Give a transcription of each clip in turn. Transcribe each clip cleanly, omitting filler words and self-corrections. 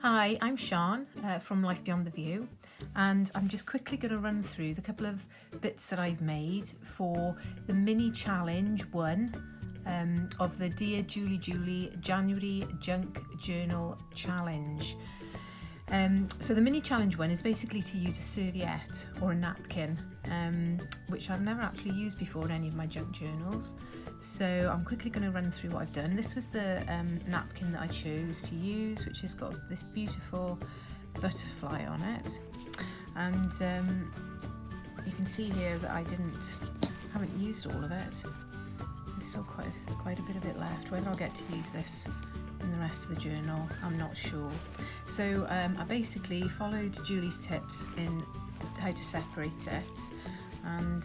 Hi, I'm Sian from Life Beyond the View, and I'm just quickly going to run through the couple of bits that I've made for the mini challenge one of the Dear Julie Julie January Junk Journal Challenge. So the mini challenge one is basically to use a serviette or a napkin, which I've never actually used before in any of my junk journals. So I'm quickly going to run through what I've done. This was the napkin that I chose to use, which has got this beautiful butterfly on it. And you can see here that I haven't used all of it. There's still quite a bit of it left. Whether I'll get to use this in the rest of the journal, I'm not sure. So I basically followed Julie's tips in how to separate it, and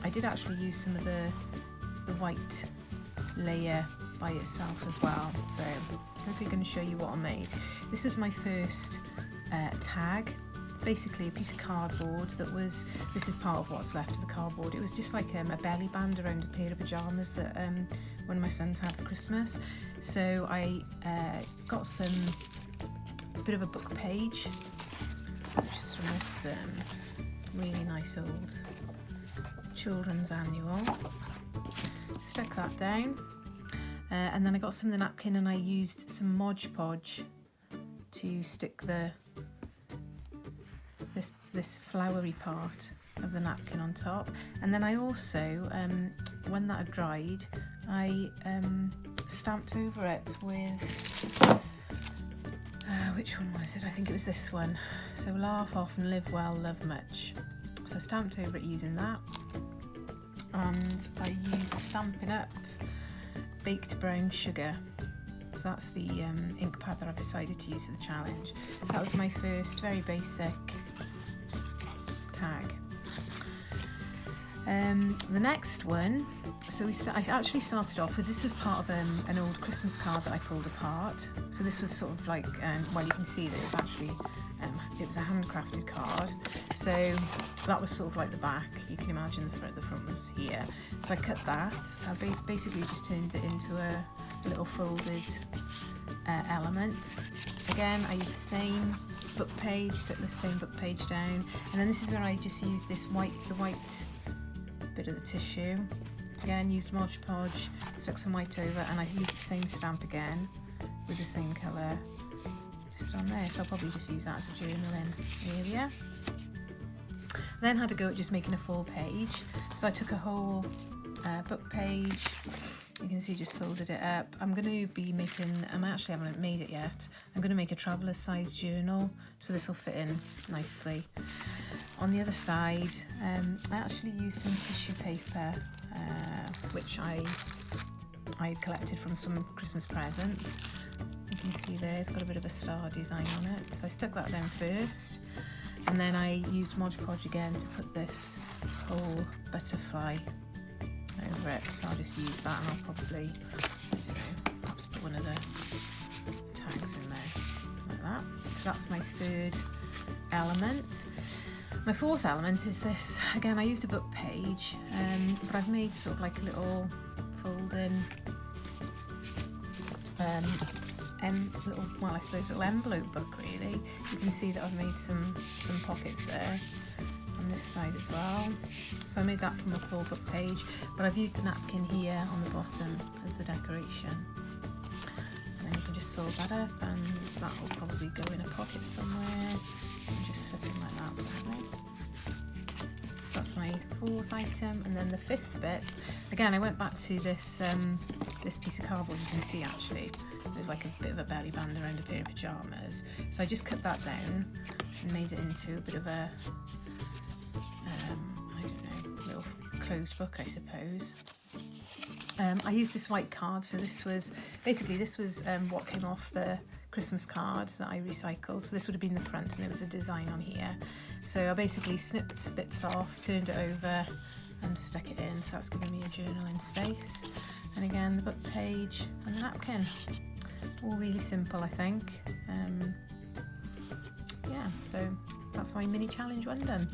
I did actually use some of the white layer by itself as well. So I'm quickly going to show you what I made. This was my first tag. It's basically a piece of cardboard this is part of what's left of the cardboard. It was just like a belly band around a pair of pyjamas that one of my sons had for Christmas. So I got a bit of a book page, which is from this really nice old children's annual. Stuck that down, and then I got some of the napkin and I used some Mod Podge to stick this flowery part of the napkin on top. And then I also, when that had dried, I stamped over it with, which one was it? I think it was this one. So laugh often, live well, love much. So I stamped over it using that. And I used Stampin' Up! Baked brown sugar. So that's the ink pad that I've decided to use for the challenge. That was my first very basic tag. The next one, so I actually started off with, this was part of an old Christmas card that I pulled apart. So this was sort of like, well, you can see that it was actually, it was a handcrafted card. So that was sort of like the back. You can imagine the front was here. So I cut that. I basically just turned it into a little folded element. Again, I used the same book page, stuck the same book page down, and then this is where I just used the white bit of the tissue. Again, used Mod Podge, stuck some white over, and I used the same stamp again with the same colour just on there. So I'll probably just use that as a journaling area. Then had to go at just making a full page. So I took a whole book page. You can see just folded it up. I actually haven't made it yet. I'm going to make a traveller's size journal, so this will fit in nicely. On the other side, I actually used some tissue paper, which I collected from some Christmas presents. You can see there, it's got a bit of a star design on it. So I stuck that down first, and then I used Mod Podge again to put this whole butterfly over it. So I'll just use that, and I'll probably, I don't know, perhaps put one of the tags in there, like that. So that's my third element. My fourth element is this. Again, I used a book page, but I've made sort of like a little fold-in, little envelope book really. You can see that I've made some pockets there on this side as well. So I made that from a full book page, but I've used the napkin here on the bottom as the decoration. And then you can just fold that up, and that will probably go in a pocket somewhere, and just slip in like that. That's my fourth item. And then the fifth bit, again, I went back to this this piece of cardboard. You can see actually there's like a bit of a belly band around a pair of pyjamas. So I just cut that down and made it into a bit of a I don't know, little closed book, I suppose. I used this white card. So this was what came off the Christmas card that I recycled. So this would have been the front, and there was a design on here. So I basically snipped bits off, turned it over, and stuck it in. So that's giving me a journaling space. And again, the book page and the napkin. All really simple, I think. Yeah, so that's my mini challenge one done.